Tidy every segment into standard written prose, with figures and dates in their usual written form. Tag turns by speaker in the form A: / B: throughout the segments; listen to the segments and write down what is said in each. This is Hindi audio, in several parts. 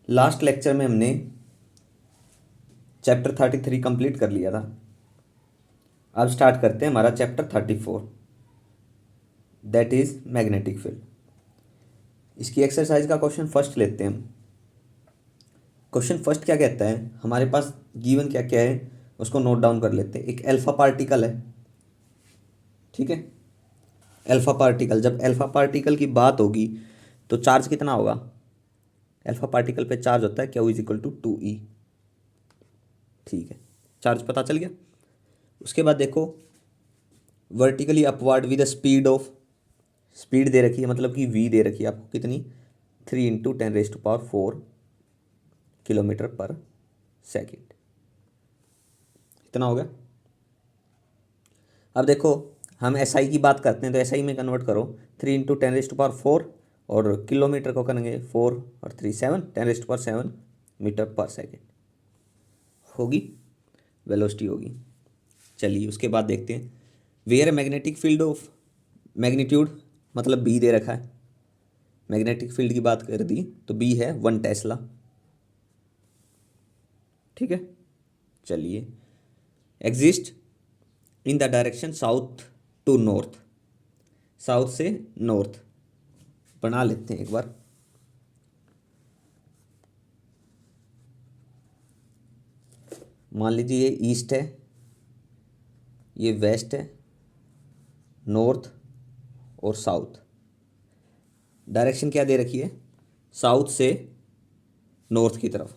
A: लास्ट लेक्चर में हमने चैप्टर 33 कंप्लीट कर लिया था। अब स्टार्ट करते हैं हमारा chapter 34, that is magnetic field. इसकी एक्सरसाइज का क्वेश्चन फर्स्ट लेते हैं हम। क्वेश्चन फर्स्ट क्या कहता है, हमारे पास गिवन क्या क्या है उसको नोट डाउन कर लेते हैं। एक अल्फा पार्टिकल है, ठीक है। अल्फा पार्टिकल, जब अल्फा पार्टिकल की बात होगी तो चार्ज कितना होगा? अल्फा पार्टिकल पे चार्ज होता है Q is equal to 2E, ठीक है। चार्ज पता चल गया। उसके बाद देखो, vertically upward with speed of, speed दे रखी है मतलब कि v दे रखी है आपको कितनी, 3 × 10⁴ किलोमीटर पर सेकेंड। इतना हो गया। अब देखो, हम SI की बात करते हैं तो SI में कन्वर्ट करो, 3 × 10⁴ और किलोमीटर को करेंगे 4 और 3 7, 10⁻⁷ मीटर पर सेकेंड होगी, वेलोसिटी होगी। चलिए उसके बाद देखते हैं, where magnetic field of magnitude, मतलब B दे रखा है। मैग्नेटिक फील्ड की बात कर दी तो B है 1 टेस्ला, ठीक है। चलिए, exist in the direction south to north, south से नॉर्थ बना लेते हैं एक बार। मान लीजिए ये ईस्ट है, ये वेस्ट है, नॉर्थ और साउथ। डायरेक्शन क्या दे रखी है? साउथ से नॉर्थ की तरफ,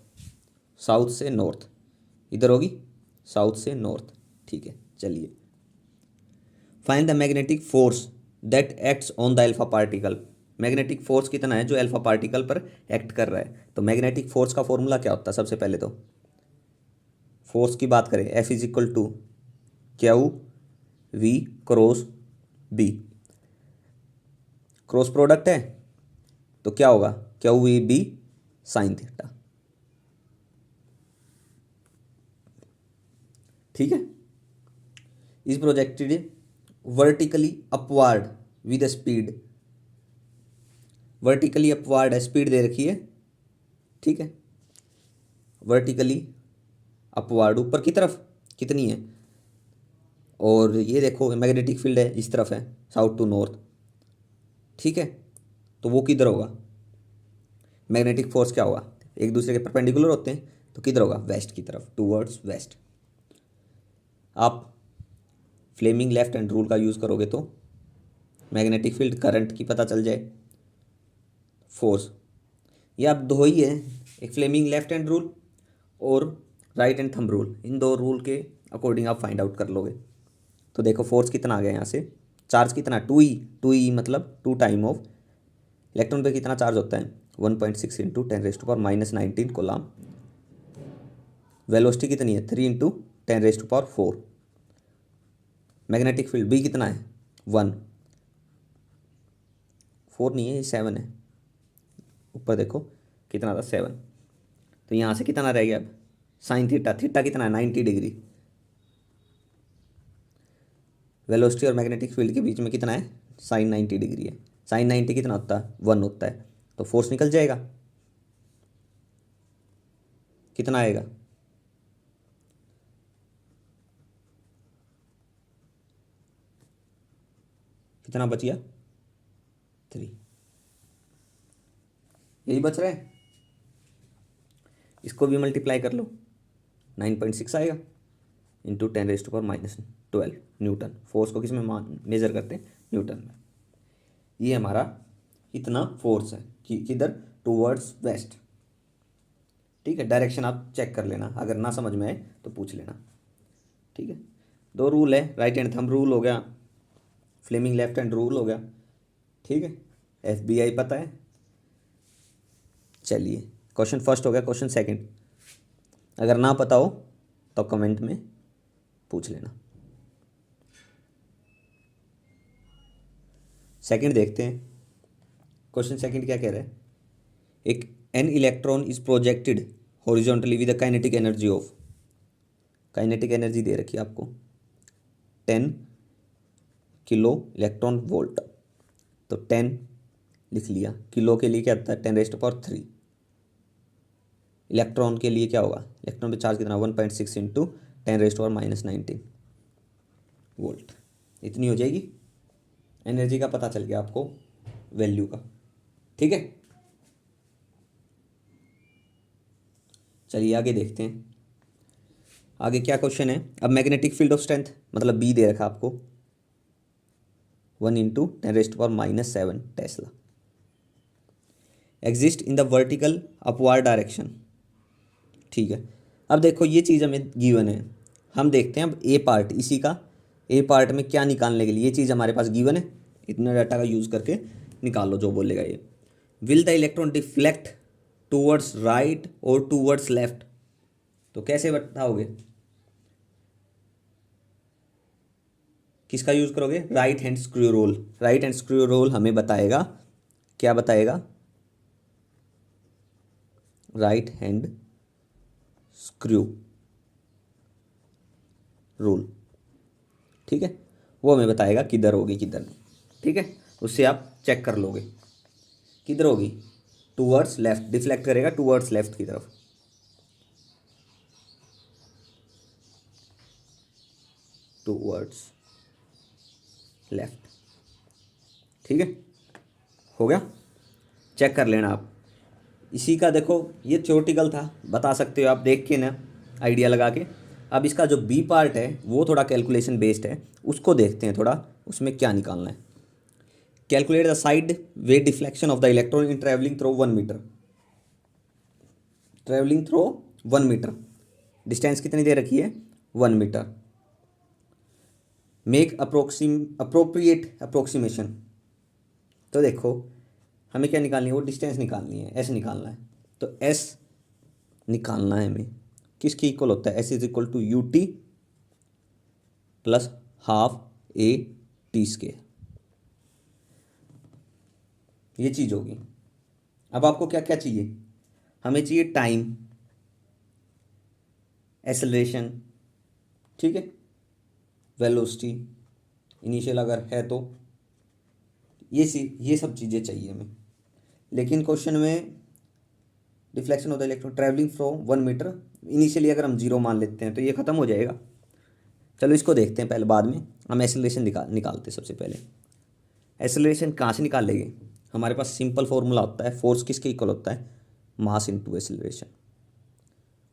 A: साउथ से नॉर्थ इधर होगी, साउथ से नॉर्थ, ठीक है। चलिए, find the magnetic force that acts on the alpha particle. Magnetic force कितना है जो अल्फा पार्टिकल पर एक्ट कर रहा है? तो मैग्नेटिक फोर्स का फॉर्मूला क्या होता है? सबसे पहले तो फोर्स की बात करें, F is equal to Q V cross B। Cross product है तो क्या होगा? QVB साइन थीटा, ठीक है। Is projected vertically upward with speed, vertically upward है, स्पीड दे रखी है, ठीक है। वर्टिकली अपवार्ड ऊपर की तरफ कितनी है, और ये देखो मैग्नेटिक फील्ड है इस तरफ है, साउथ टू नॉर्थ, ठीक है। तो वो किधर होगा? मैग्नेटिक फोर्स क्या होगा? एक दूसरे के परपेंडिकुलर होते हैं तो किधर होगा? वेस्ट की तरफ, टूवर्ड्स वेस्ट। आप फ्लेमिंग लेफ्ट हैंड रूल का यूज़ करोगे तो मैग्नेटिक फील्ड करंट की पता चल जाए, फोर्स, ये आप दो ही है, एक फ्लेमिंग लेफ्ट हैंड रूल और राइट हैंड थंब रूल, इन दो रूल के अकॉर्डिंग आप फाइंड आउट कर लोगे। तो देखो फोर्स कितना आ गया यहाँ से, चार्ज कितना, 2E, 2E मतलब 2 टाइम ऑफ इलेक्ट्रॉन पे कितना चार्ज होता है, 1.6 × 10⁻⁹ कूलम। वेलोसिटी कितनी है, 3 × 10⁻⁴। मैग्नेटिक फील्ड B कितना है, 1, 4 नहीं है, ये 7 है। ऊपर देखो कितना था, 7। तो यहाँ से कितना रह गया अब, साइन थीटा, थीटा कितना है, 90 डिग्री। वेलोसिटी और मैग्नेटिक फील्ड के बीच में कितना है, साइन 90 डिग्री है। साइन 90 कितना होता है, 1 होता है। तो फोर्स निकल जाएगा, कितना आएगा, कितना बच गया, 3। यही बच रहा है, इसको भी मल्टीप्लाई कर लो, 9.6 आएगा इंटू 10⁻⁻12 न्यूटन। फोर्स को किस में मेजर करते हैं, न्यूटन में। ये हमारा इतना फोर्स है कि किधर, टूवर्ड्स वेस्ट, ठीक है। डायरेक्शन आप चेक कर लेना, अगर ना समझ में आए तो पूछ लेना, ठीक है। दो रूल है, राइट हैंड थंब रूल हो गया, फ्लेमिंग लेफ्ट हैंड रूल हो गया, ठीक है। FBI पता है। चलिए, क्वेश्चन फर्स्ट हो गया। क्वेश्चन सेकंड अगर ना पता हो तो कमेंट में पूछ लेना। सेकंड देखते हैं, क्वेश्चन सेकंड क्या कह रहा है, एक an electron is projected horizontally with kinetic energy of, kinetic energy दे रखी है आपको 10 किलो इलेक्ट्रॉन वोल्ट। तो 10 लिख लिया, किलो के लिए क्या आता है, 10⁻³ इलेक्ट्रॉन के लिए क्या होगा, इलेक्ट्रॉन पे चार्ज कितना, 1.6 इंटू 10⁻⁻19 वोल्ट, इतनी हो जाएगी। एनर्जी का पता चल गया आपको, वैल्यू का, ठीक है। चलिए आगे देखते हैं, आगे क्या क्वेश्चन है। अब मैग्नेटिक फील्ड ऑफ स्ट्रेंथ मतलब बी दे रखा आपको 1 × 10⁻⁻7 Tesla exist in the vertical upward direction, ठीक है। अब देखो ये चीज़ हमें गिवन है, हम देखते हैं अब ए पार्ट, इसी का ए पार्ट में क्या निकालने के लिए, ये चीज़ हमारे पास गिवन है, इतना डाटा का यूज़ करके निकाल लो जो बोलेगा ये। Will the electron deflect towards right और टूवर्ड्स लेफ्ट, तो कैसे बताओगे, किसका यूज़ करोगे, right hand screw rule. Right hand screw rule हमें बताएगा, क्या बताएगा, राइट हैंड स्क्रू रूल, ठीक है। वो हमें बताएगा किधर होगी किधर नहीं, ठीक है। उससे आप चेक कर लोगे किधर होगी, टूवर्ड्स लेफ्ट, डिफ्लेक्ट करेगा टूवर्ड्स लेफ्ट की तरफ, टूवर्ड्स लेफ्ट, ठीक है। हो गया, चेक कर लेना आप। इसी का देखो ये थ्योरेटिकल था, बता सकते हो आप देख के ना, आइडिया लगा के। अब इसका जो बी पार्ट है वो थोड़ा कैलकुलेशन बेस्ड है, उसको देखते हैं थोड़ा, उसमें क्या निकालना है। Calculate the side way deflection of the electron in travelling through 1 metre, travelling through 1 metre, distance कितनी दे रखी है, 1 मीटर। मेक अप्रोप्रिएट अप्रोक्सीमेशन, तो देखो हमें क्या निकालनी है, वो डिस्टेंस निकालनी है, एस निकालना है। तो एस निकालना है हमें, किसकी इक्वल होता है, S is equal to U T plus half A T square, ये चीज़ होगी। अब आपको क्या क्या चाहिए, हमें चाहिए टाइम, एक्सेलरेशन, ठीक है, वेलोसिटी इनिशियल अगर है तो, ये सब चीज़ें चाहिए हमें। लेकिन क्वेश्चन में deflection of the electron travelling from 1 metre, initially अगर हम 0 मान लेते हैं तो ये ख़त्म हो जाएगा। चलो इसको देखते हैं पहले, बाद में हम एक्सेलरेशन निकालते हैं। सबसे पहले एक्सेलरेशन कहाँ से निकाल लेंगे, हमारे पास सिंपल फॉर्मूला होता है, फोर्स किसके इक्वल होता है, मास इनटू एक्सेलरेशन,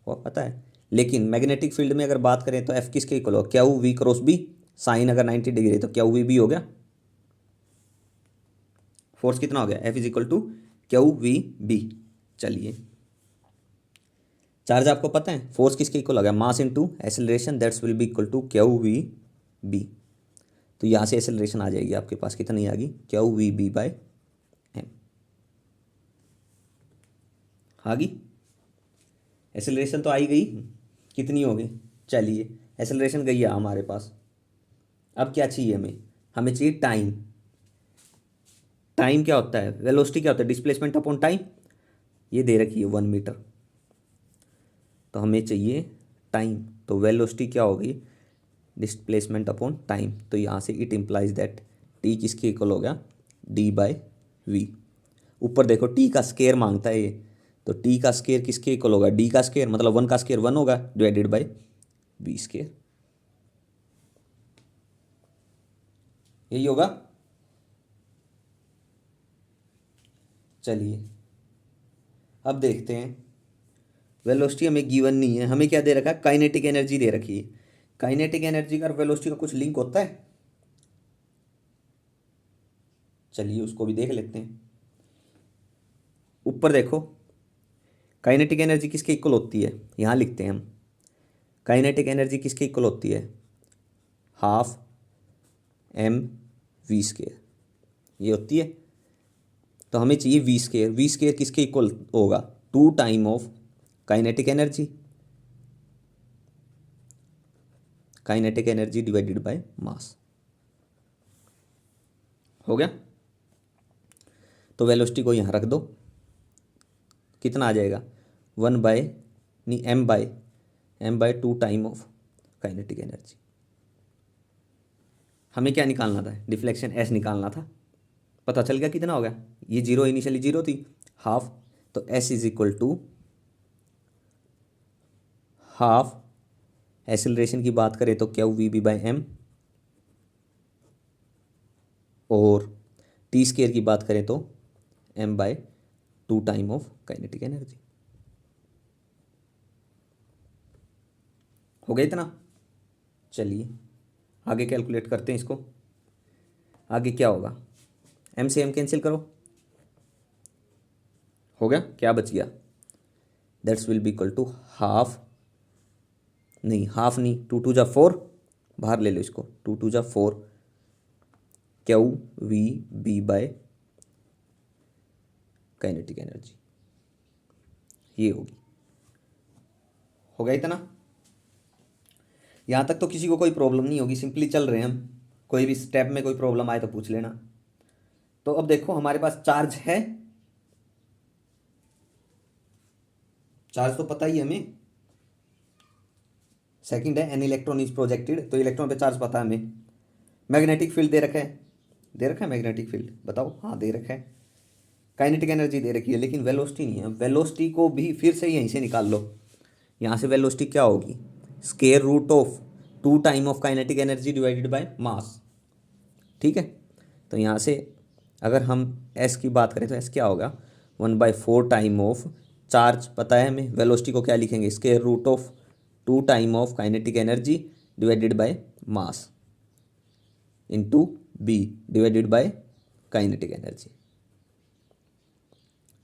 A: वो पता है। लेकिन मैग्नेटिक फील्ड में अगर बात करें तो एफ किसके इक्वल हो, Q V cross B, sine अगर 90 डिग्री है तो क्यू वी बी हो गया, फोर्स कितना हो गया, F is equal to Q we B. चलिए चार्ज आपको पता है, फोर्स किसके इक्वल हो गया, mass into acceleration, that's will be equal to Q we B. तो यहाँ से एक्सेलरेशन आ जाएगी आपके पास, कितनी आ गई, q we B by m आ गई। एक्सेलरेशन तो आई गई, कितनी हो गई, चलिए एक्सेलरेशन गई है हमारे पास। अब क्या चाहिए हमें, हमें चाहिए टाइम। टाइम क्या होता है, वेलोसिटी क्या होता है, डिस्प्लेसमेंट अपॉन टाइम, ये दे रखी है 1 मीटर, तो हमें चाहिए टाइम। तो वेलोसिटी क्या होगी, डिस्प्लेसमेंट अपॉन टाइम, तो यहाँ से इट इम्प्लाइज दैट टी किसके इक्वल हो गया, डी बाय वी। ऊपर देखो टी का स्केयर मांगता है ये, तो टी का स्केयर किसके इक्वल होगा, डी का स्केयर, मतलब 1 का स्केयर 1 होगा डिवाइडेड बाय वी स्केयर, यही होगा। चलिए अब देखते हैं, वेलोसिटी हमें गिवन नहीं है, हमें क्या दे रखा है, काइनेटिक एनर्जी दे रखी है। काइनेटिक एनर्जी का और वेलोसिटी का कुछ लिंक होता है, चलिए उसको भी देख लेते हैं। ऊपर देखो काइनेटिक एनर्जी किसके इक्वल होती है, यहाँ लिखते हैं हम, काइनेटिक एनर्जी किसके इक्वल होती है, हाफ एम वी स्केयर, ये होती है। तो हमें चाहिए वी स्केयर, वी स्केयर किसके इक्वल होगा, 2 time of kinetic energy, kinetic energy divided by मास, हो गया। तो वेलोसिटी को यहाँ रख दो, कितना आ जाएगा, 1 बाय नहीं M by 2 time of kinetic energy. हमें क्या निकालना था, डिफ्लेक्शन एस निकालना था, पता चल गया कितना हो गया, ये 0 इनिशियली 0 थी, हाफ, तो S is equal to half, acceleration की बात करें तो क्या वी बी बाई एम, और टी स्केयर की बात करें तो M by 2 time of kinetic energy. हो गया इतना। चलिए आगे कैलकुलेट करते हैं इसको। आगे क्या होगा, एम से एम कैंसिल करो, हो गया, क्या बच गया, that's will be equal to half, नहीं हाफ नहीं, 2 2 जा 4, बाहर ले लो इसको, 2 2 जा 4 Q we B by kinetic energy, ये होगी। हो गया इतना। यहाँ तक तो किसी को कोई प्रॉब्लम नहीं होगी, सिंपली चल रहे हैं हम, कोई भी स्टेप में कोई प्रॉब्लम आए तो पूछ लेना। तो अब देखो हमारे पास चार्ज है, चार्ज तो पता ही है हमें, सेकंड है एन इलेक्ट्रॉन इज प्रोजेक्टेड, तो इलेक्ट्रॉन पे चार्ज पता है हमें। मैग्नेटिक फील्ड दे रखा है, दे रखा है मैग्नेटिक फील्ड, बताओ, हाँ दे रखा है। काइनेटिक एनर्जी दे रखी है, लेकिन वेलोसिटी नहीं है। वेलोसिटी को भी फिर से यहीं से निकाल लो, यहाँ से वेलोसिटी क्या होगी, square root of 2 time of kinetic energy divided by mass, ठीक है। तो यहाँ से अगर हम एस की बात करें तो एस क्या होगा, 1/4 टाइम ऑफ, चार्ज पता है हमें, वेलोसिटी को क्या लिखेंगे, square root of 2 time of kinetic energy divided by mass into B divided by kinetic energy.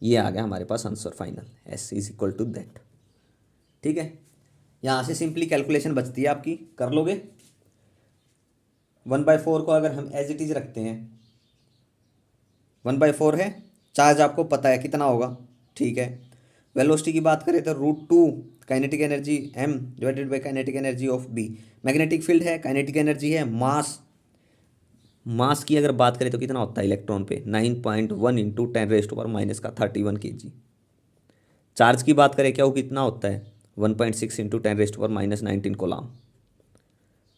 A: ये आ गया हमारे पास answer final, s is equal to that, ठीक है। यहाँ से सिंपली कैलकुलेशन बचती है आपकी, कर लोगे। 1/4 को अगर हम एज इट इज रखते हैं, 1/4 है, चार्ज आपको पता है कितना होगा, ठीक है। वेलोसिटी की बात करें तो √2 kinetic energy m divided by kinetic energy of b, magnetic field है, काइनेटिक एनर्जी है, मास, मास की अगर बात करें तो कितना होता है इलेक्ट्रॉन पे, 9.1 इंटू 10⁻⁻31 kg। चार्ज की बात करें क्या वो कितना होता है, 1.6 इंटू 10⁻⁻19 कोलाम।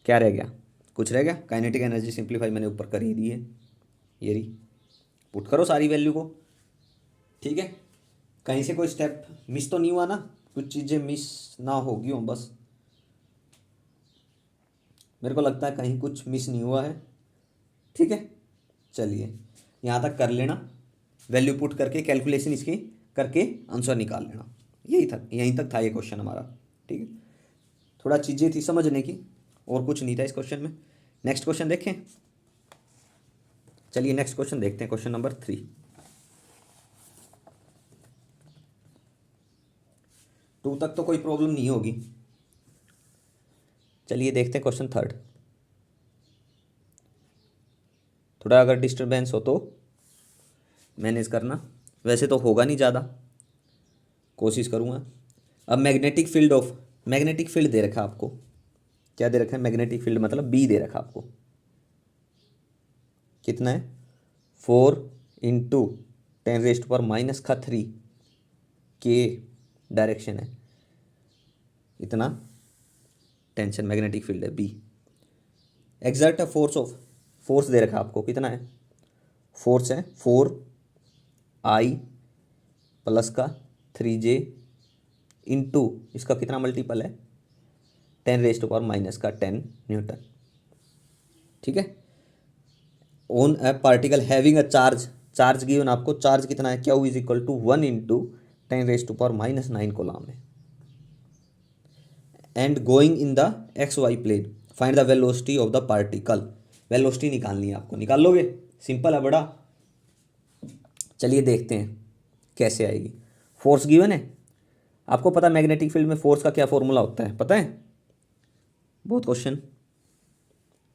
A: क्या रह गया, कुछ रह गया, काइनेटिक एनर्जी सिंप्लीफाई मैंने ऊपर कर ही दी है, ये रही, पुट करो सारी वैल्यू को, ठीक है। कहीं से कोई स्टेप मिस तो नहीं हुआ ना, कुछ चीज़ें मिस ना होगी हो बस, मेरे को लगता है कहीं कुछ मिस नहीं हुआ है, ठीक है। चलिए यहाँ तक कर लेना, वैल्यू पुट करके कैलकुलेशन इसकी करके आंसर निकाल लेना, यही था, यहीं तक था ये क्वेश्चन हमारा, ठीक है। थोड़ा चीज़ें थी समझने की, और कुछ नहीं था इस क्वेश्चन में। नेक्स्ट क्वेश्चन देखें, चलिए नेक्स्ट क्वेश्चन देखते हैं, क्वेश्चन नंबर 3। टू तक तो कोई प्रॉब्लम नहीं होगी। चलिए देखते हैं क्वेश्चन 3। थोड़ा अगर डिस्टरबेंस हो तो मैनेज करना, वैसे तो होगा नहीं ज़्यादा, कोशिश करूँगा। अब magnetic field of, magnetic field दे रखा आपको, क्या दे रखा है, मैग्नेटिक फील्ड मतलब बी दे रखा आपको, कितना है, 4 इंटू 10⁻³ के डायरेक्शन है, इतना टेंशन मैग्नेटिक फील्ड है बी। एग्जर्ट है फोर्स ऑफ, फोर्स दे रखा आपको, कितना है, फोर्स है 4I प्लस का 3J इंटू इसका कितना मल्टीपल है, 10⁻⁻10 न्यूटन, ठीक है। On a particle having a charge, charge given आपको, चार्ज कितना है, क्या is equal to 1 into 10⁻⁻9 coulomb है, and going in the XY plane, find the velocity of the particle. Velocity निकालनी है आपको, निकाल लोगे, सिंपल है बड़ा। चलिए देखते हैं कैसे आएगी। फोर्स गिवन है आपको, पता है मैग्नेटिक फील्ड में फोर्स का क्या फॉर्मूला होता है, पता है, बहुत क्वेश्चन,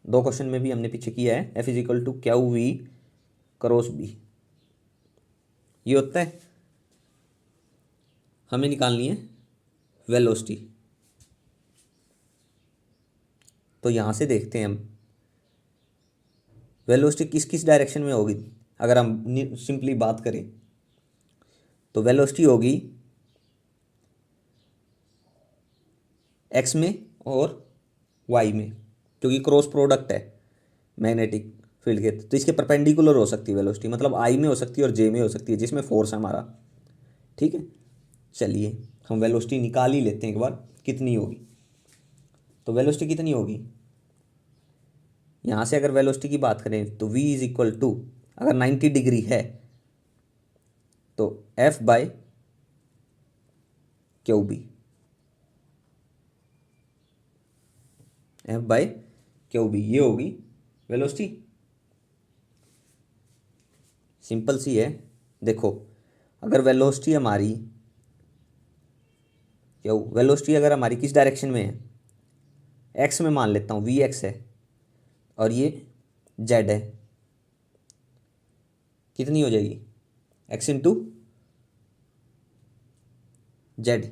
A: 2 क्वेश्चन में भी हमने पीछे किया है, F is equal to QV cross B, ये होता है। हमें निकालनी है वेलोसिटी, तो यहाँ से देखते हैं हम वेलोसिटी किस किस डायरेक्शन में होगी। अगर हम सिंपली बात करें तो वेलोसिटी होगी एक्स में और वाई में, क्योंकि क्रॉस प्रोडक्ट है मैग्नेटिक फील्ड के, तो इसके परपेंडिकुलर हो सकती है वेलोसिटी, मतलब आई में हो सकती है और जे में हो सकती है, जिसमें फोर्स है हमारा, ठीक है। चलिए हम वेलोसिटी निकाल ही लेते हैं एक बार, कितनी होगी। तो वेलोसिटी कितनी होगी, यहाँ से अगर वेलोसिटी की बात करें तो v इज इक्वल टू, अगर 90 डिग्री है तो F by Q B, F by Q B, ये होगी वेलोसिटी। सिंपल सी है। देखो अगर वेलोसिटी हमारी वेलोसिटी अगर हमारी किस डायरेक्शन में है, एक्स में मान लेता हूँ, वी एक्स है और ये जेड है, कितनी हो जाएगी, X into Z,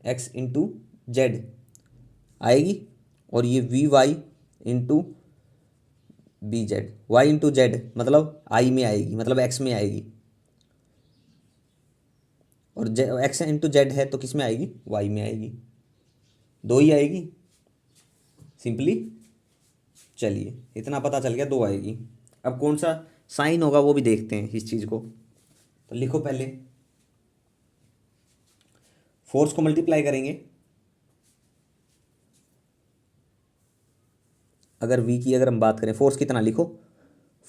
A: X into Z आएगी। और ये V Y into B Z, Y into Z मतलब आई में आएगी, मतलब एक्स में आएगी। और एक्स इंटू जेड है तो किस में आएगी, वाई में आएगी, दो ही आएगी सिंपली। चलिए इतना पता चल गया, दो आएगी। अब कौन सा साइन होगा वो भी देखते हैं इस चीज़ को। तो लिखो पहले, फोर्स को मल्टीप्लाई करेंगे, अगर v की अगर हम बात करें, फोर्स कितना लिखो,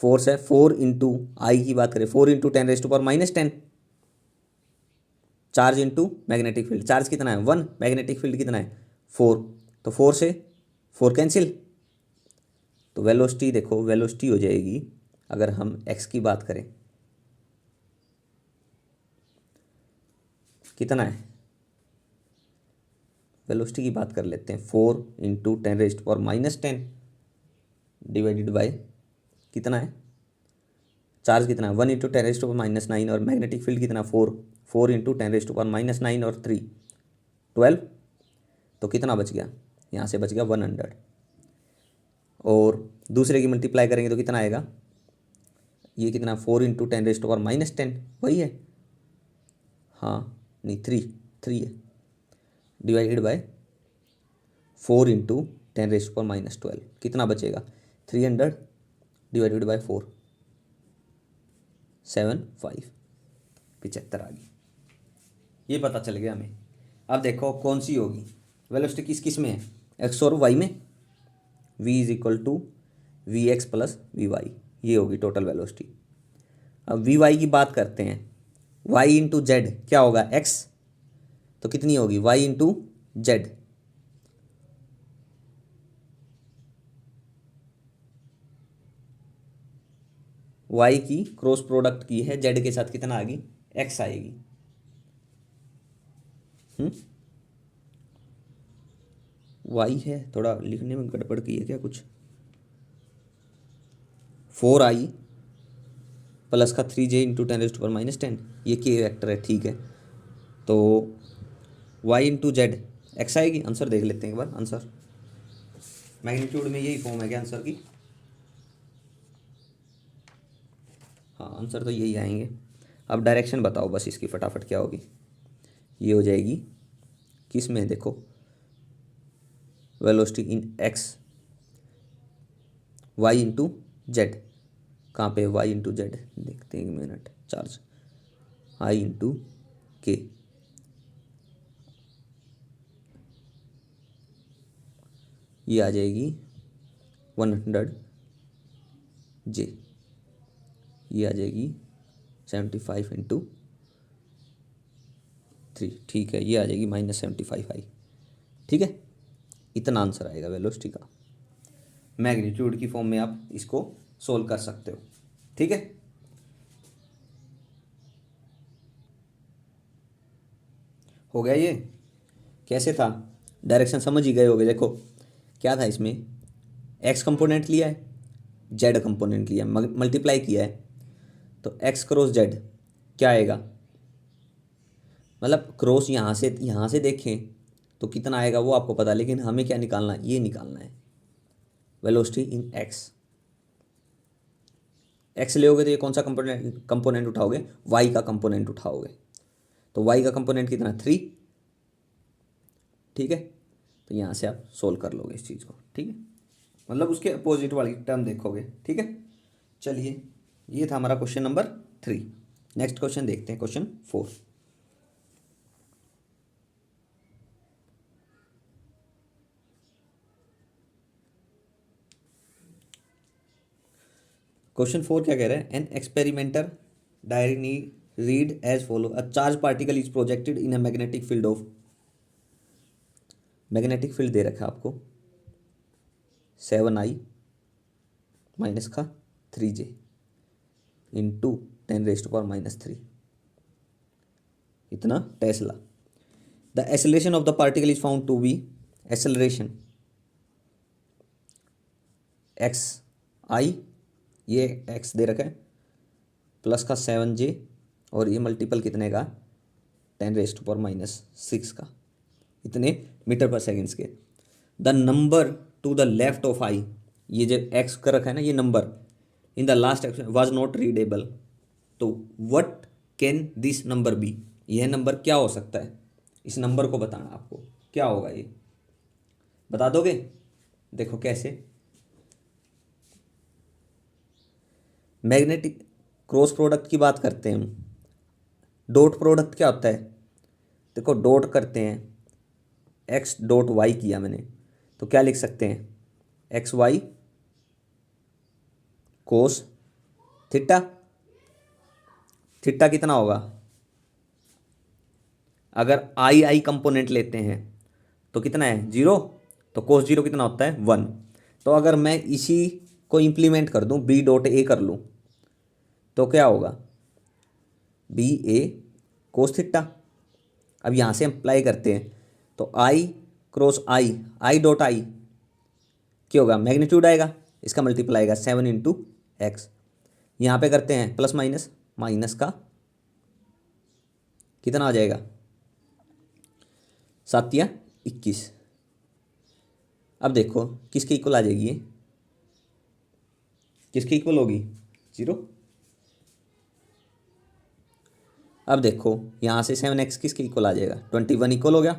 A: फोर्स है 4 इंटू आई की बात करें 4 into 10⁻⁻10, charge into magnetic field, charge कितना है 1, मैग्नेटिक फील्ड कितना है 4, तो 4 से 4 कैंसिल। तो वेलोसिटी देखो, वेलोसिटी हो जाएगी अगर हम x की बात करें कितना है, वेलोसिटी की बात कर लेते हैं 4 इंटू 10⁻⁻10 डिवाइडेड बाय कितना है, चार्ज कितना है 1 इंटू 10⁻⁻9 और मैग्नेटिक फील्ड कितना 4 इंटू 10⁻⁻9 और 3 12। तो कितना बच गया, यहाँ से बच गया 100। और दूसरे की मल्टीप्लाई करेंगे तो कितना आएगा, ये कितना 4 इंटू 10⁻⁻10 वही है, हाँ नहीं 3 है, डिवाइडेड बाय 4 इंटू 10⁻12 कितना बचेगा 300 डिवाइडेड बाय 4, 75 आ गई। ये पता चल गया हमें। अब देखो कौन सी होगी वेलोसिटी, किस किस में है, एक्स और वाई में, v is equal to V X plus V Y, ये होगी टोटल वेलोसिटी। अब वी वाई की बात करते हैं, y इंटू जेड क्या होगा x, तो कितनी होगी y इंटू जेड, y की क्रॉस प्रोडक्ट की है z के साथ, कितना आएगी x आएगी। y है, थोड़ा लिखने में गड़बड़ की है क्या कुछ, 4i प्लस का 3j इंटू 10⁻⁻10, ये k वेक्टर है, ठीक है। तो y इंटू जेड एक्स आएगी, आंसर देख लेते हैं एक बार। आंसर मैग्नीट्यूड में यही फॉर्म है क्या आंसर की, हाँ आंसर तो यही आएंगे। अब डायरेक्शन बताओ बस इसकी फटाफट क्या होगी, ये हो जाएगी किस में, देखो velocity in X, Y into Z, कहाँ पे वाई इंटू जेड, देखते हैं एक मिनट, चार्ज आई इंटू के, ये आ जाएगी 100 जे, ये आ जाएगी 75 इंटू 3, ठीक है, ये आ जाएगी -75 आई, ठीक है। इतना आंसर आएगा वेलोसिटी का, मैग्नीट्यूड की फॉर्म में आप इसको सोल्व कर सकते हो, ठीक है। हो गया ये, कैसे था, डायरेक्शन समझ ही गए होगे। देखो क्या था इसमें, एक्स कंपोनेंट लिया है, जेड कंपोनेंट लिया है, मल्टीप्लाई किया है, तो एक्स क्रॉस जेड क्या आएगा, मतलब क्रॉस यहाँ से देखें तो कितना आएगा वो आपको पता, लेकिन हमें क्या निकालना है, ये निकालना है वेलोसिटी इन एक्स। एक्स लोगे तो ये कौन सा कंपोनेंट उठाओगे, वाई का कंपोनेंट उठाओगे, तो वाई का कंपोनेंट कितना 3, ठीक है। तो यहाँ से आप सोल्व कर लोगे इस चीज़ को, ठीक है, मतलब उसके अपोजिट वाली टर्म देखोगे, ठीक है। चलिए ये था हमारा क्वेश्चन नंबर 3। नेक्स्ट क्वेश्चन देखते हैं, क्वेश्चन 4। क्वेश्चन 4 क्या कह रहा है? An experimenter diary read as follow, a charge particle is projected in a magnetic field of, magnetic field दे रखा है आपको 7I माइनस का 3J इंटू 10⁻³ इतना tesla. The acceleration of the particle is found to be, acceleration XI, ये x दे रखा है, प्लस का 7J और ये मल्टीपल कितने का 10⁻⁻6 का, इतने मीटर पर सेकेंड्स के। The number to the left of I, ये जो x कर रखा है ना ये number, in the last action was not readable, तो what can this number be, यह नंबर क्या हो सकता है? इस नंबर को बताना आपको, क्या होगा ये बता दोगे? देखो कैसे, मैग्नेटिक क्रॉस प्रोडक्ट की बात करते हैं हम। डॉट प्रोडक्ट क्या होता है? देखो डॉट करते हैं, x डॉट y किया मैंने, तो क्या लिख सकते हैं? XY कोस थीटा, थीटा कितना होगा? अगर आई कंपोनेंट लेते हैं तो कितना है? 0, तो कोस 0 कितना होता है? 1। तो अगर मैं इसी को इम्प्लीमेंट कर दूं, b डॉट a कर लूं, तो क्या होगा? BA cos theta. अब यहाँ से हम अप्लाई करते हैं, तो I cross I dot I क्या होगा? मैग्नीट्यूड आएगा, इसका मल्टीपल आएगा 7 इंटू एक्स। यहाँ पे करते हैं प्लस माइनस, माइनस का कितना आ जाएगा? 7×21। अब देखो किसके इक्वल आ जाएगी ये? किसके इक्वल होगी? 0। अब देखो यहाँ से 7x किसके इक्वल आ जाएगा? 21 इक्वल हो गया,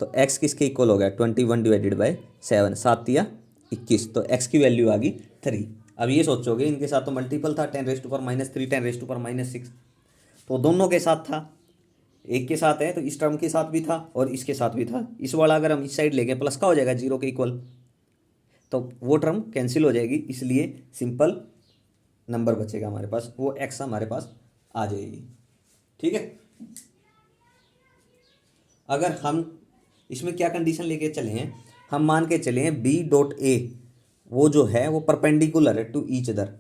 A: तो x किसके इक्वल हो गया? 21 डिवाइडेड बाय 7, 7×21, तो x की वैल्यू आ गई 3। अब ये सोचोगे इनके साथ तो मल्टीपल था 10⁻³ 10⁻⁻6, तो दोनों के साथ था, एक के साथ है तो इस टर्म के साथ भी था और इसके साथ भी था। इस वाला अगर हम इस साइड ले गए प्लस का हो जाएगा 0 के इक्वल, तो वो टर्म कैंसिल हो जाएगी, इसलिए सिंपल नंबर बचेगा हमारे पास, वो x हमारे पास आ जाएगी। ठीक है, अगर हम इसमें क्या कंडीशन लेके चले हैं, हम मान के चले हैं b डॉट a वो जो है वो परपेंडिकुलर है टू ईच अदर,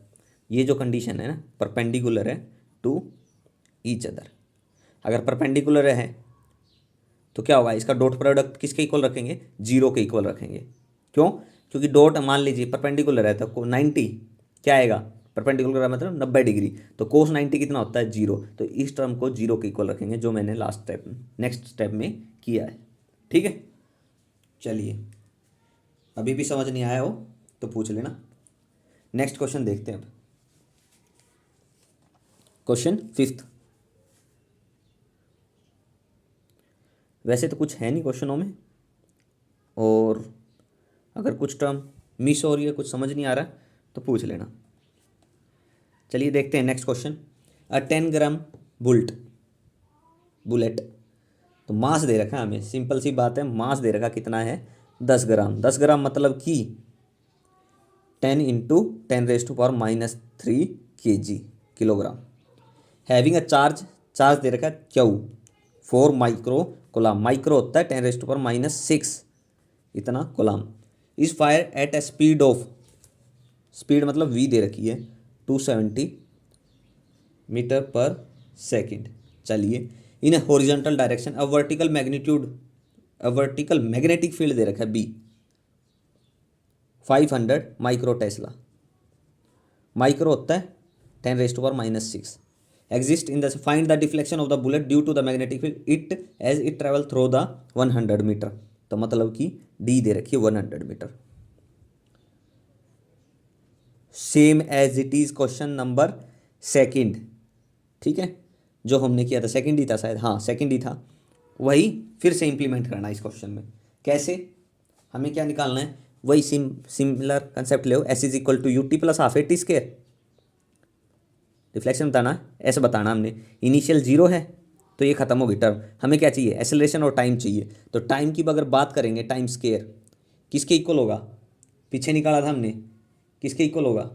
A: ये जो कंडीशन है ना परपेंडिकुलर है टू ईच अदर। अगर परपेंडिकुलर है तो क्या होगा? इसका डॉट प्रोडक्ट किसके इक्वल रखेंगे? 0 के इक्वल रखेंगे। क्यों? क्योंकि डॉट मान लीजिए परपेंडिकुलर है तो 90 क्या आएगा? परपेंडिकुलर मतलब 90 डिग्री, तो कोस 90 कितना होता है? 0। तो इस टर्म को 0 के इक्वल रखेंगे, जो मैंने लास्ट स्टेप नेक्स्ट स्टेप में किया है। ठीक है, चलिए अभी भी समझ नहीं आया हो तो पूछ लेना। नेक्स्ट क्वेश्चन देखते हैं अब, क्वेश्चन 5। वैसे तो कुछ है नहीं क्वेश्चनों में, और अगर कुछ टर्म मिस हो रही है, कुछ समझ नहीं आ रहा तो पूछ लेना। चलिए देखते हैं नेक्स्ट क्वेश्चन। अ 10 ग्राम बुलेट, तो मास दे रखा है हमें, सिंपल सी बात है, मास दे रखा कितना है? 10 ग्राम। 10 ग्राम मतलब कि 10 into 10⁻³ kg, kilogram. Having a charge, charge दे रखा है क्यू 4 माइक्रो कोलाम, माइक्रो होता है 10⁻⁻6 इतना coulomb. Is fire at a speed of, speed मतलब v दे रखी है 270 मीटर पर सेकेंड। चलिए in a horizontal direction, a vertical magnitude, a vertical magnetic field दे रखा है b 500 माइक्रो टेस्ला, माइक्रो होता है 10⁻⁻6। Exist in the, find the deflection of the bullet due to the magnetic field it as it travel through the 100 metre, तो मतलब कि d दे रखी है 100 metre. Same as it is question number second. ठीक है, जो हमने किया था सेकंड ही था शायद, हाँ सेकंड ही था, वही फिर से इंप्लीमेंट करना है इस क्वेश्चन में। कैसे? हमें क्या निकालना है? वही सिमिलर कंसेप्ट ले, S is equal to U T plus half A T square. Reflection बताना, ऐसे बताना हमने, इनिशियल 0 है तो ये खत्म होगी टर्म। हमें क्या चाहिए, एक्सेलरेशन और टाइम चाहिए। तो टाइम की अगर बात करेंगे, टाइम स्केयर किसके इक्वल होगा, पीछे निकाला था हमने, किसके इक्वल होगा,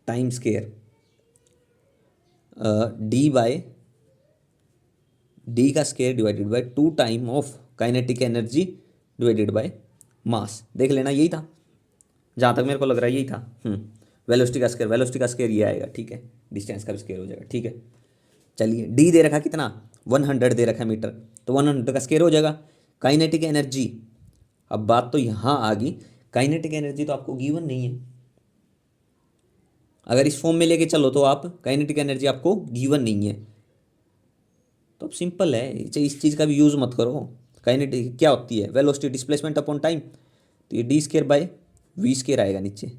A: time square d by d का square divided by 2 time of kinetic energy divided by mass. देख लेना, यही था जहाँ तक मेरे को लग रहा है, यही था। वेलोसिटी का स्केयर ये आएगा, ठीक है, डिस्टेंस का भी स्केयर हो जाएगा, ठीक है। चलिए डी दे रखा कितना, 100 दे रखा मीटर, तो 100 का स्केयर हो जाएगा। काइनेटिक एनर्जी, अब बात तो यहाँ आ गई, काइनेटिक एनर्जी तो आपको गिवन नहीं है। अगर इस फॉर्म में लेके चलो तो आप काइनेटिक एनर्जी आपको गिवन नहीं है, तो अब सिंपल है, इस चीज़ का भी यूज़ मत करो। काइनेटिक क्या होती है, वेलोसिटी डिस्प्लेसमेंट अपॉन टाइम, तो ये D square by we square आएगा नीचे।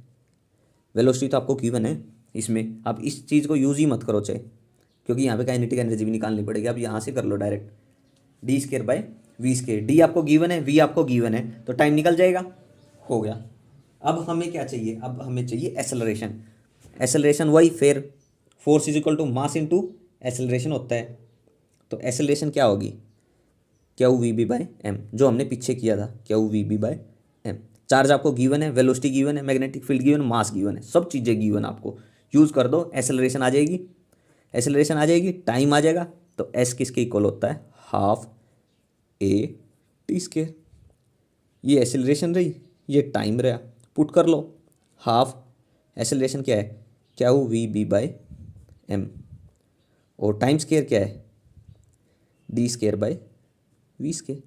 A: वेलोसिटी तो आपको गिवन है, इसमें आप इस चीज़ को यूज़ ही मत करो चाहे, क्योंकि यहाँ पे काइनेटिक एनर्जी भी निकालनी पड़ेगी। आप यहाँ से कर लो direct, d square by we square, d आपको गिवन है, वी आपको गिवन है, तो टाइम निकल जाएगा, हो गया। अब हमें क्या चाहिए, अब हमें चाहिए एसेलरेशन। एसेलरेशन वही फिर force is equal to mass into acceleration होता है, तो एसेलरेशन क्या होगी, Q we B by M, जो हमने पीछे किया था, Q we B by M. Charge आपको गिवन है, वेलोसिटी गिवन है, magnetic field given, mass given है, सब चीज़ें गिवन आपको, यूज़ कर दो, एसेलरेशन आ जाएगी, एसेलरेशन आ जाएगी, टाइम आ जाएगा। तो एस किसके इक्वल होता है, हाफ ए टी स्केयर। ये एसेलरेशन रही, ये टाइम रहा, पुट कर लो, हाफ एसेलरेशन क्या है, Q we B by M, और टाइम स्केयर क्या है, D square by we square.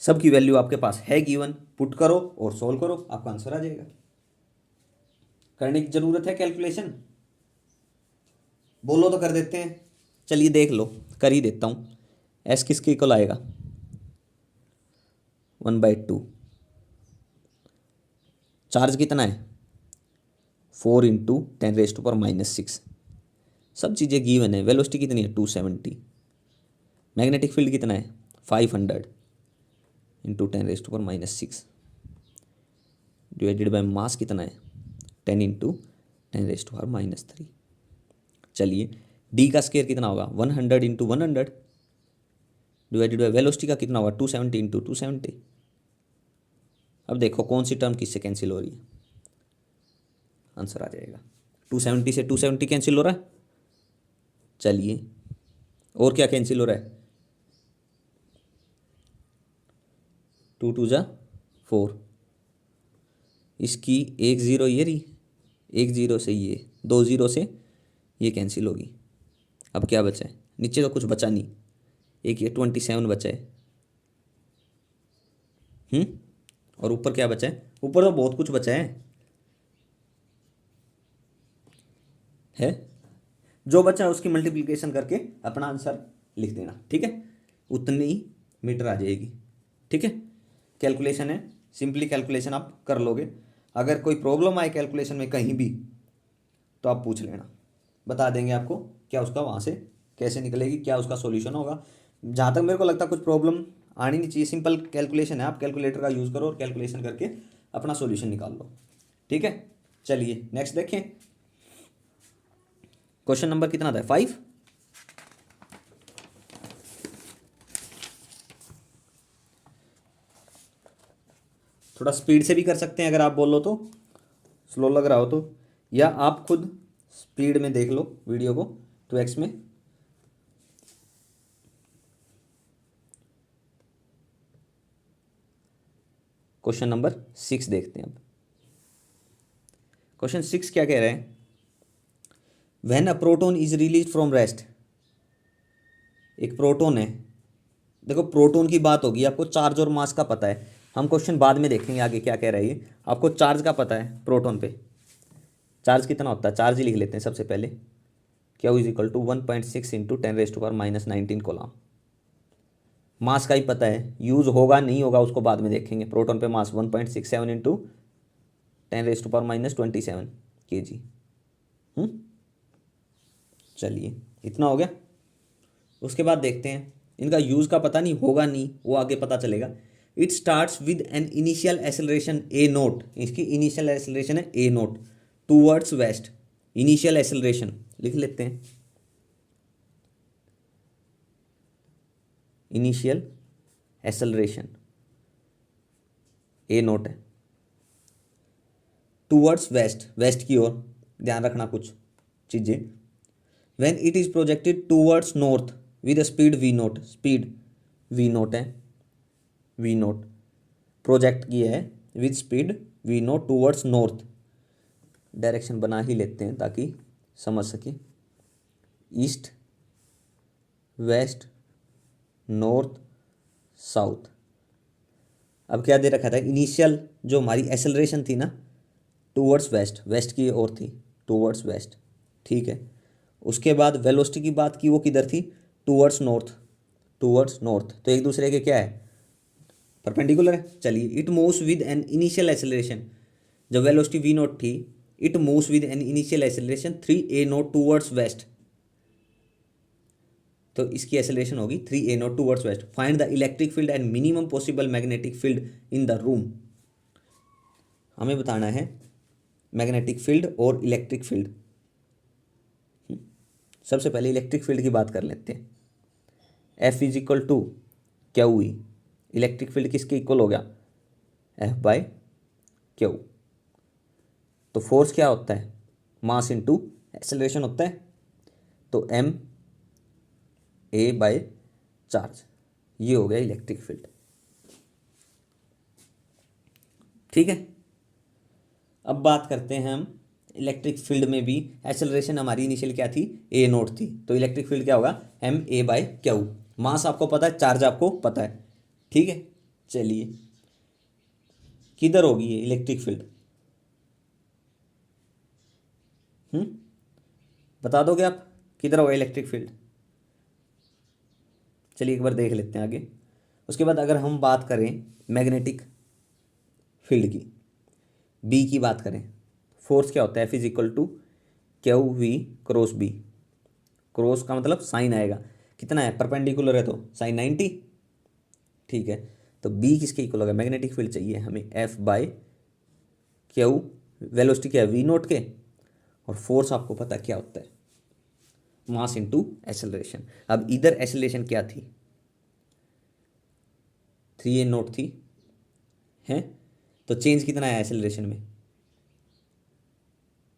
A: सबकी वैल्यू आपके पास है गिवन, पुट करो और सोल्व करो, आपका आंसर आ जाएगा। करने की जरूरत है कैलकुलेशन, बोलो तो कर देते हैं। चलिए देख लो, कर ही देता हूँ। एस किसके इक्वल आएगा, 1/2। चार्ज कितना है, 4 × 10⁻⁻⁶। सब चीज़ें गिवन है। वेलोसिटी कितनी है, 270। मैग्नेटिक फील्ड कितना है, 500 × 10⁻⁻6 डिवाइडेड बाय मास कितना है, 10 × 10⁻⁻3। चलिए डी का स्केयर कितना होगा, 100 × 100 डिवाइडेड बाय वेलोसिटी का कितना होगा, 270 × 270। अब देखो कौन सी टर्म किससे कैंसिल हो रही है, आंसर आ जाएगा। 270 से 270 कैंसिल हो रहा है। चलिए और क्या कैंसिल हो रहा है, 2 2 जा 4, इसकी 1 0 ये रही, 1 0 से ये, 2 0 से ये कैंसिल होगी। अब क्या बचा है, नीचे तो कुछ बचा नहीं, एक ये 27 बचा है। और ऊपर क्या बचा है, ऊपर तो बहुत कुछ बचा है। जो बचा है उसकी मल्टीप्लिकेशन करके अपना आंसर लिख देना, ठीक है, उतनी ही मीटर आ जाएगी, ठीक है। कैलकुलेशन है, सिंपली कैलकुलेशन आप कर लोगे। अगर कोई प्रॉब्लम आए कैलकुलेशन में कहीं भी तो आप पूछ लेना, बता देंगे आपको क्या उसका वहाँ से कैसे निकलेगी, क्या उसका सॉल्यूशन होगा। जहाँ तक मेरे को लगता है कुछ प्रॉब्लम आनी नहीं चाहिए, सिंपल कैलकुलेशन है, आप कैलकुलेटर का यूज़ करो और कैलकुलेशन करके अपना सॉल्यूशन निकाल लो, ठीक है। चलिए नेक्स्ट देखें, क्वेश्चन नंबर कितना था, 5। थोड़ा स्पीड से भी कर सकते हैं अगर आप बोलो तो, स्लो लग रहा हो तो, या आप खुद स्पीड में देख लो वीडियो को 2x में। क्वेश्चन नंबर 6 देखते हैं अब। क्वेश्चन 6 क्या कह रहे हैं, when a proton is release from rest. एक प्रोटोन है, देखो प्रोटोन की बात होगी, आपको चार्ज और मास का पता है, हम क्वेश्चन बाद में देखेंगे आगे क्या कह रहा है ये। आपको चार्ज का पता है, प्रोटोन पे चार्ज कितना होता है, चार्ज ही लिख लेते हैं सबसे पहले, Q इज इक्वल टू 1.6 × 10⁻⁻19 कोलॉम। मास का ही पता है, यूज़ होगा नहीं होगा उसको बाद में देखेंगे। प्रोटोन पे मास 1.67 × 10⁻⁻27 kg। चलिए इतना हो गया। उसके बाद देखते हैं, इनका यूज़ का पता नहीं, होगा नहीं वो आगे पता चलेगा। It starts with an initial acceleration a0, इसकी इनिशियल एक्सेलरेशन है a0, towards waste, initial acceleration लिख लेते हैं, इनिशियल एक्सेलरेशन ए नोट है, टूवर्ड्स वेस्ट, वेस्ट की ओर, ध्यान रखना कुछ चीजें, when it is projected towards north with speed V naught, speed V naught है, वी नोट प्रोजेक्ट किया है with speed V naught towards north, direction बना ही लेते हैं ताकि समझ सके, ईस्ट वेस्ट नॉर्थ साउथ। अब क्या दे रखा था, इनिशियल जो हमारी एक्सेलरेशन थी ना टूवर्ड्स वेस्ट, वेस्ट की ओर थी, टूवर्ड्स वेस्ट, ठीक है। उसके बाद वेलोसिटी की बात की, वो किधर थी, टूवर्ड्स नॉर्थ, टूवर्ड्स नॉर्थ, तो एक दूसरे के क्या है, परपेंडिकुलर है। चलिए, it moves with an initial acceleration, जब वेलोसिटी वी नॉट थी, it moves with an initial acceleration 3a naught towards west, तो इसकी एक्सेलरेशन होगी 3a naught towards west. Find the electric field and minimum possible magnetic field in the room, हमें बताना है मैग्नेटिक फील्ड और इलेक्ट्रिक फील्ड। सबसे पहले इलेक्ट्रिक फील्ड की बात कर लेते हैं, F is equal to Q E, electric field किसके इक्वल हो गया, F बाय क्यू। तो फोर्स क्या होता है, मास इनटू एक्सेलरेशन होता है, तो M A बाय चार्ज, ये हो गया इलेक्ट्रिक फील्ड, ठीक है। अब बात करते हैं हम इलेक्ट्रिक फील्ड में भी, एक्सेलरेशन हमारी इनिशियल क्या थी, ए नोट थी, तो इलेक्ट्रिक फील्ड क्या होगा, एम ए बाय क्यू, मास आपको पता है, चार्ज आपको पता है, ठीक है। चलिए, किधर होगी ये इलेक्ट्रिक फील्ड, बता दोगे आप किधर होगा इलेक्ट्रिक फील्ड, चलिए एक बार देख लेते हैं आगे। उसके बाद अगर हम बात करें मैग्नेटिक फील्ड की, बी की बात करें, फोर्स क्या होता है, F is equal to Q V cross बी, क्रॉस का मतलब साइन आएगा, कितना है, परपेंडिकुलर है तो साइन 90, ठीक है। तो बी किसके इक्वल होगा, मैग्नेटिक फील्ड चाहिए हमें, F बाय क्यू, वेलोसिटी क्या है वी नोट के, और फोर्स आपको पता क्या होता है, मास इनटू एक्सेलरेशन। अब इधर एक्सेलरेशन क्या थी, 3a नोट थी, है, तो चेंज कितना है एक्सेलरेशन में,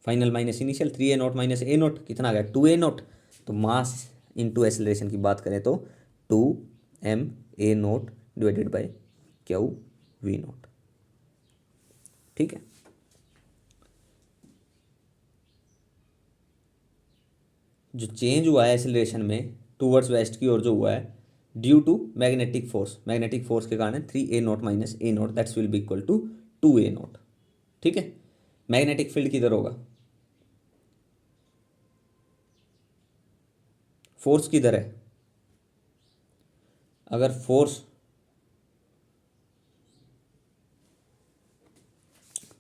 A: final minus initial, 3a naught minus a note कितना आ गया, 2a नोट, तो मास इनटू एक्सेलरेशन की बात करें तो 2ma naught divided by Q V naught, ठीक है। जो चेंज हुआ है एक्सेलरेशन में टूवर्ड्स वेस्ट की ओर जो हुआ है, due to magnetic force, magnetic force के कारण 3a naught minus a naught, that's will be equal to 2a naught, ठीक है। मैग्नेटिक फील्ड किधर होगा, फोर्स किधर है, अगर फोर्स,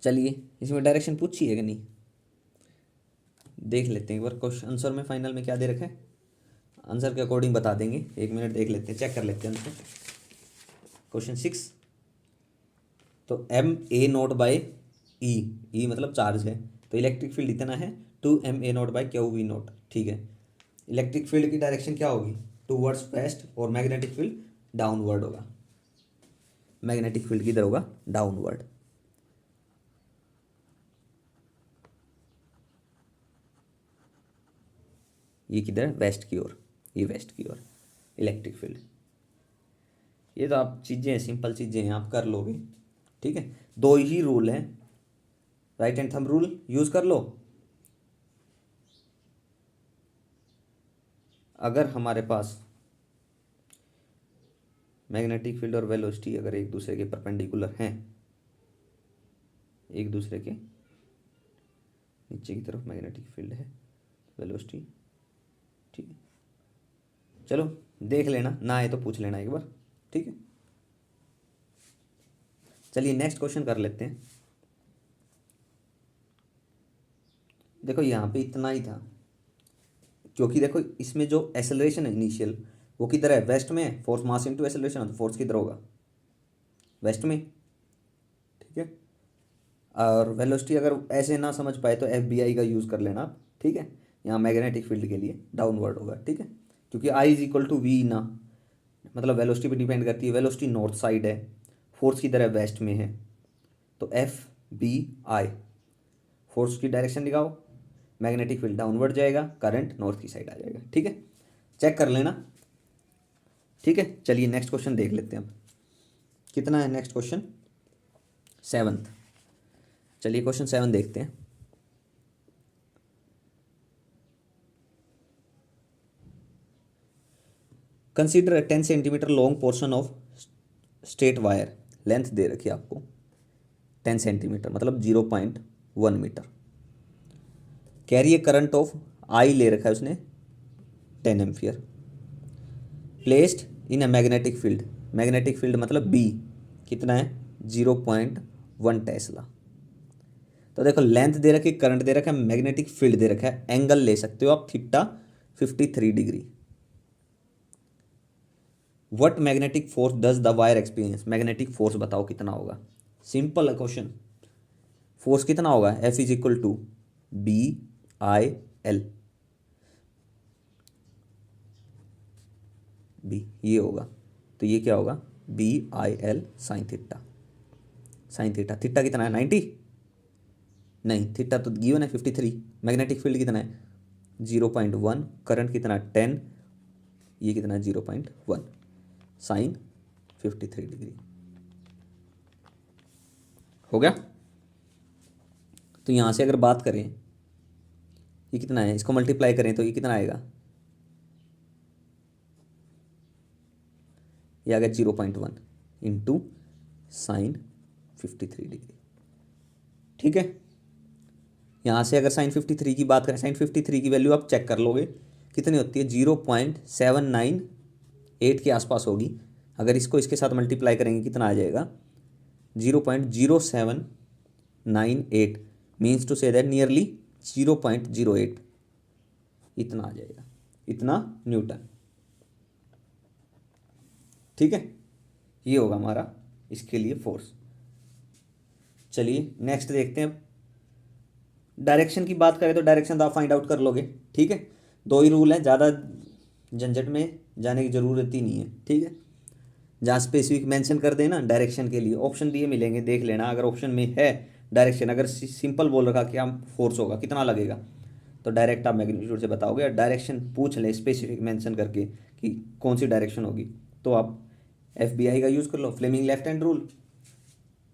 A: चलिए इसमें डायरेक्शन पूछी है कि नहीं, देख लेते हैं एक बार, क्वेश्चन आंसर में फाइनल में क्या दे रखा है, आंसर के अकॉर्डिंग बता देंगे, एक मिनट देख लेते हैं, चेक कर लेते हैं आंसर। क्वेश्चन 6, तो M A naught by E, E मतलब चार्ज है, तो इलेक्ट्रिक फील्ड इतना है 2ma naught by Q V naught, ठीक है। इलेक्ट्रिक फील्ड की डायरेक्शन क्या होगी, टूवर्ड्स वेस्ट, और मैग्नेटिक फील्ड डाउनवर्ड होगा, मैग्नेटिक फील्ड किधर होगा, डाउनवर्ड। ये किधर है, वेस्ट की ओर, ये वेस्ट की ओर इलेक्ट्रिक फील्ड। ये तो आप चीज़ें हैं, सिंपल चीज़ें हैं, आप कर लोगे, ठीक है। दो ही रूल हैं, right hand thumb rule use कर लो, अगर हमारे पास मैग्नेटिक फील्ड और वेलोसिटी अगर एक दूसरे के परपेंडिकुलर हैं, एक दूसरे के नीचे की तरफ मैग्नेटिक फील्ड है, वेलोसिटी, ठीक है। चलो देख लेना, ना आए तो पूछ लेना एक बार, ठीक है। चलिए नेक्स्ट क्वेश्चन कर लेते हैं। देखो यहाँ पे इतना ही था, क्योंकि देखो इसमें जो एक्सेलरेशन है इनिशियल, वो किधर है, वेस्ट में है, फोर्स मास इनटू एक्सेलरेशन है, तो फोर्स किधर होगा, वेस्ट में, ठीक है। और वेलोसिटी अगर ऐसे ना समझ पाए तो FBI का यूज़ कर लेना आप, ठीक है। यहाँ मैग्नेटिक फील्ड के लिए डाउनवर्ड होगा, ठीक है, क्योंकि I = V ना, मतलब वेलोसिटी पे डिपेंड करती है। वेलोसिटी नॉर्थ साइड है, फोर्स की तरह वेस्ट में है, तो FBI फोर्स की डायरेक्शन लगाओ, मैग्नेटिक फील्ड डाउनवर्ड जाएगा, करंट नॉर्थ की साइड आ जाएगा, ठीक है। चेक कर लेना, ठीक है। चलिए नेक्स्ट क्वेश्चन देख लेते हैं अब। कितना है नेक्स्ट क्वेश्चन? 7th। चलिए क्वेश्चन 7 देखते हैं। Consider 10 centimeter long portion of straight wire, length दे रखी है आपको 10 सेंटीमीटर मतलब 0.1 meter. Carry a current of I ले रखा है उसने 10 ampere. Placed in a magnetic field, magnetic field मतलब B कितना है? 0.1 टेस्ला। तो देखो लेंथ दे रखी, करंट दे रखा है, मैग्नेटिक फील्ड दे रखा है, एंगल ले सकते हो आप theta 53 degree. What magnetic force does the wire experience, magnetic force बताओ कितना होगा। सिंपल है क्वेश्चन। फोर्स कितना होगा? F=BIL, बी ये होगा, तो ये क्या होगा? BIL sine theta. Sine theta, theta कितना है? 90? नहीं, थीटा तो गिवन है 53। मैग्नेटिक फील्ड कितना है? 0.1, करंट कितना? 10, ये कितना है? 0.1 साइन 53 डिग्री। हो गया। तो यहाँ से अगर बात करें, ये कितना है, इसको मल्टीप्लाई करें तो ये कितना आएगा? ये आ गया 0.1 इंटू साइन 53 डिग्री, ठीक है। यहाँ से अगर साइन 53 की बात करें, साइन 53 की वैल्यू आप चेक कर लोगे कितनी होती है? 0.798 के आसपास होगी। अगर इसको इसके साथ मल्टीप्लाई करेंगे कितना आ जाएगा? 0.0798 means to say that nearly 0.08, इतना आ जाएगा, इतना न्यूटन, ठीक है। ये होगा हमारा इसके लिए फोर्स। चलिए नेक्स्ट देखते हैं। डायरेक्शन की बात करें तो डायरेक्शन तो आप फाइंड आउट कर लोगे, ठीक है। 2 ही रूल हैं, ज़्यादा झंझट में जाने की ज़रूरत ही नहीं है, ठीक है। जहाँ स्पेसिफिक मेंशन कर देना डायरेक्शन के लिए ऑप्शन दिए मिलेंगे, देख लेना। अगर ऑप्शन में है डायरेक्शन, अगर सिंपल बोल रखा कि हम फोर्स होगा कितना लगेगा, तो डायरेक्ट आप मैग्नीट्यूड से बताओगे। और डायरेक्शन पूछ ले स्पेसिफिक मेंशन करके कि कौन सी डायरेक्शन होगी, तो आप FBI का यूज़ कर लो, फ्लेमिंग लेफ्ट हैंड रूल,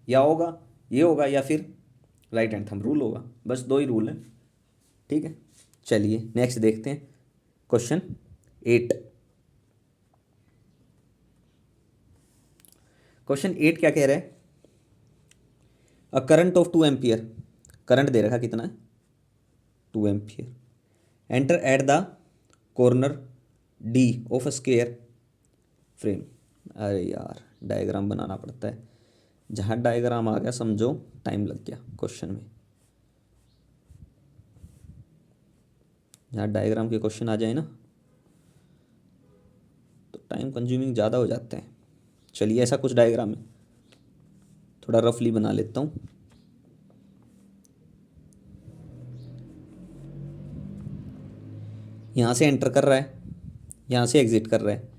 A: या होगा ये होगा, या फिर राइट हैंड थंब रूल होगा। बस 2 ही रूल हैं, ठीक है। चलिए नेक्स्ट देखते हैं क्वेश्चन 8। क्वेश्चन 8 क्या कह रहा है? A current of 2 ampere, current दे रखा कितना है? 2 ampere. Enter at the corner D of a square frame. अरे यार डायग्राम बनाना पड़ता है, जहाँ डायग्राम आ गया समझो टाइम लग गया क्वेश्चन में। जहाँ डायग्राम के क्वेश्चन आ जाए ना तो टाइम कंज्यूमिंग ज़्यादा हो जाता है। चलिए ऐसा कुछ डायग्राम है, थोड़ा रफली बना लेता हूँ। यहाँ से एंटर कर रहा है, यहाँ से एग्जिट कर रहा है।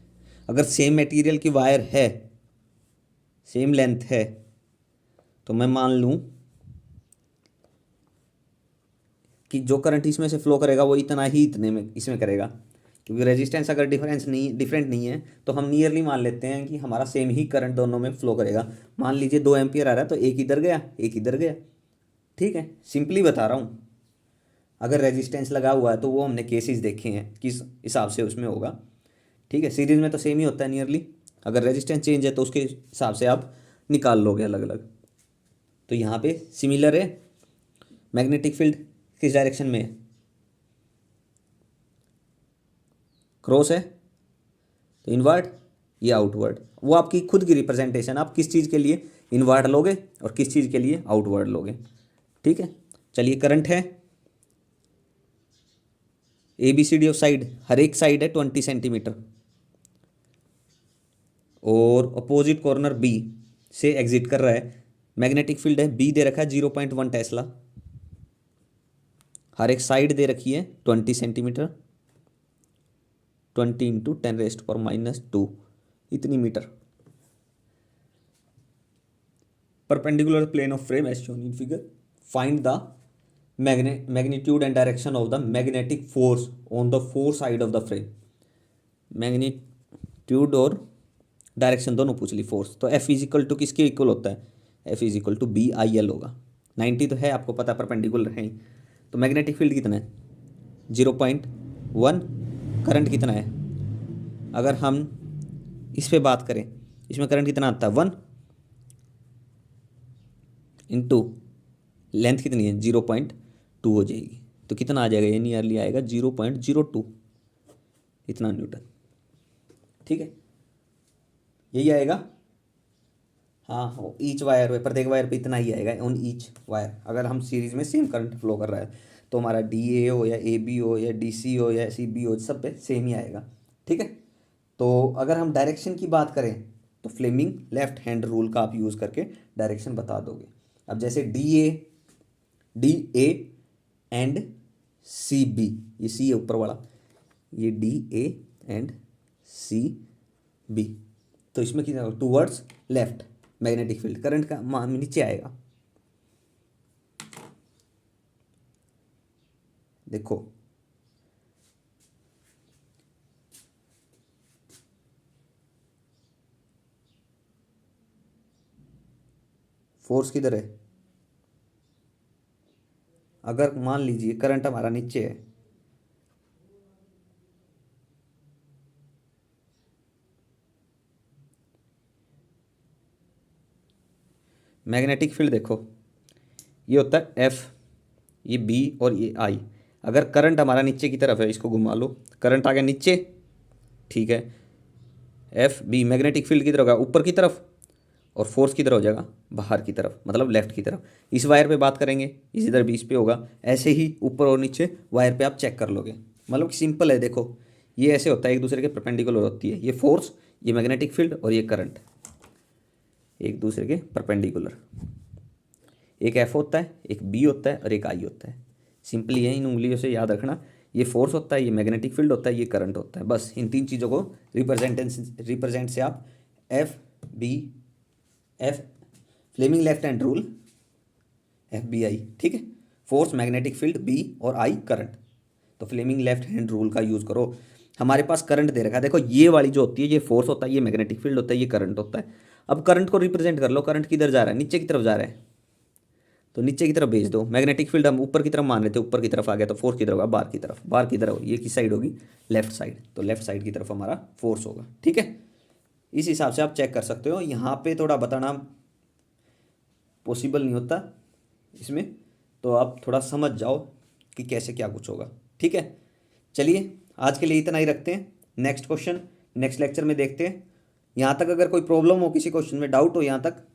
A: अगर सेम मटेरियल की वायर है, सेम लेंथ है, तो मैं मान लूँ कि जो करंट इसमें से फ्लो करेगा वो इतना ही इतने में इसमें करेगा, क्योंकि रेजिस्टेंस अगर डिफरेंट नहीं है तो हम नियरली मान लेते हैं कि हमारा सेम ही करंट दोनों में फ्लो करेगा। मान लीजिए 2 एम्पियर आ रहा है तो एक इधर गया एक इधर गया, ठीक है। सिंपली बता रहा हूँ, अगर रेजिस्टेंस लगा हुआ है तो वो हमने केसेस देखे हैं किस हिसाब से उसमें होगा, ठीक है। सीरीज में तो सेम ही होता है नियरली, अगर रेजिस्टेंस चेंज है तो उसके हिसाब से आप निकाल लोगे अलग अलग। तो यहाँ पे सिमिलर है। मैग्नेटिक फील्ड किस डायरेक्शन में है? क्रॉस है, तो इनवर्ड या आउटवर्ड, वो आपकी खुद की रिप्रेजेंटेशन, आप किस चीज़ के लिए इनवर्ड लोगे और किस चीज़ के लिए आउटवर्ड लोगे, ठीक है। चलिए करंट है ABCD ऑफ साइड, हर एक साइड है 20 सेंटीमीटर, और अपोजिट कॉर्नर B से एग्जिट कर रहा है मैग्नेटिक फील्ड है बी दे रखा है 0.1 टेस्ला, हर एक साइड दे रखी है 20 सेंटीमीटर, 20 इंटू 10⁻², इतनी metre. Perpendicular plane of frame as shown in figure, find the magnitude and direction of the magnetic force on the four side of the frame. Magnitude और डायरेक्शन दोनों पूछ ली, फोर्स तो F इजिकल टू किसके इक्वल होता है, F इजिकल टू BIL होगा। 90 तो है आपको पता, परपेंडिकुलर है ही। तो मैग्नेटिक फील्ड कितना है 0.1, करंट कितना है, अगर हम इस पे बात करें इसमें करंट कितना आता है 1 इंटू लेंथ कितनी है 0.2 हो जाएगी, तो कितना आ जाएगा, ये नियरली आएगा 0.02, इतना न्यूटन। ठीक है, यही आएगा। हाँ, ईच वायर पे, प्रत्येक वायर पे इतना ही आएगा ऑन ईच वायर। अगर हम सीरीज में सेम करंट फ्लो कर रहा है तो हमारा DA हो या AB हो या DC हो या CB हो, सब पे सेम ही आएगा। ठीक है, तो अगर हम डायरेक्शन की बात करें तो फ्लेमिंग लेफ्ट हैंड रूल का आप यूज़ करके डायरेक्शन बता दोगे। अब जैसे DA एंड CB, ये C है ऊपर वाला, ये DA एंड CB, तो इसमें कितना towards left magnetic field, current का मान नीचे आएगा। देखो फोर्स किधर है, अगर मान लीजिए करंट हमारा नीचे है, मैग्नेटिक फील्ड देखो ये होता है F, ये B और ये I। अगर करंट हमारा नीचे की तरफ है, इसको घुमा लो, करंट आ गया नीचे, ठीक है, FB मैग्नेटिक फील्ड की तरफ होगा ऊपर की तरफ, और फोर्स किधर हो जाएगा बाहर की तरफ, मतलब लेफ्ट की तरफ। इस वायर पे बात करेंगे, इस इधर बीच पे होगा, ऐसे ही ऊपर और नीचे वायर पे आप चेक कर लोगे। मतलब सिंपल है, देखो ये ऐसे होता है, एक दूसरे के परपेंडिकुलर होती है ये फोर्स, ये मैग्नेटिक फील्ड और ये करंट, एक दूसरे के परपेंडिकुलर। एक F होता है, एक B होता है और एक I होता है। सिंपली है, इन उंगलियों से याद रखना, ये फोर्स होता है, ये मैग्नेटिक फील्ड होता है, ये करंट होता है। बस इन तीन चीज़ों को रिप्रेजेंट से आप F Fleming left hand rule FBI, ठीक है, फोर्स मैग्नेटिक फील्ड B और I करंट, तो फ्लेमिंग लेफ्ट हैंड रूल का यूज़ करो। हमारे पास करंट दे रखा है, देखो ये वाली जो होती है ये फोर्स होता है, ये मैग्नेटिक फील्ड होता है, ये करंट होता है। अब करंट को रिप्रेजेंट कर लो, करंट किधर जा रहा है, नीचे की तरफ जा रहा है, तो नीचे की तरफ भेज दो। मैग्नेटिक फील्ड हम ऊपर की तरफ मान रहे थे, ऊपर की तरफ आ गया, तो फोर्स किधर होगा बाहर की तरफ, बाहर की तरफ ये किस साइड होगी लेफ्ट साइड, तो लेफ्ट साइड की तरफ हमारा फोर्स होगा। ठीक है, इस हिसाब से आप चेक कर सकते हो। यहाँ पे थोड़ा बताना पॉसिबल नहीं होता इसमें, तो आप थोड़ा समझ जाओ कि कैसे क्या कुछ होगा। ठीक है, चलिए आज के लिए इतना ही रखते हैं, नेक्स्ट क्वेश्चन नेक्स्ट लेक्चर में देखते हैं। यहाँ तक अगर कोई प्रॉब्लम हो, किसी क्वेश्चन में डाउट हो, यहाँ तक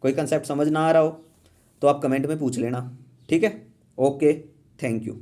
A: कोई कंसेप्ट समझ ना आ रहा हो, तो आप कमेंट में पूछ लेना। ठीक है, ओके, थैंक यू।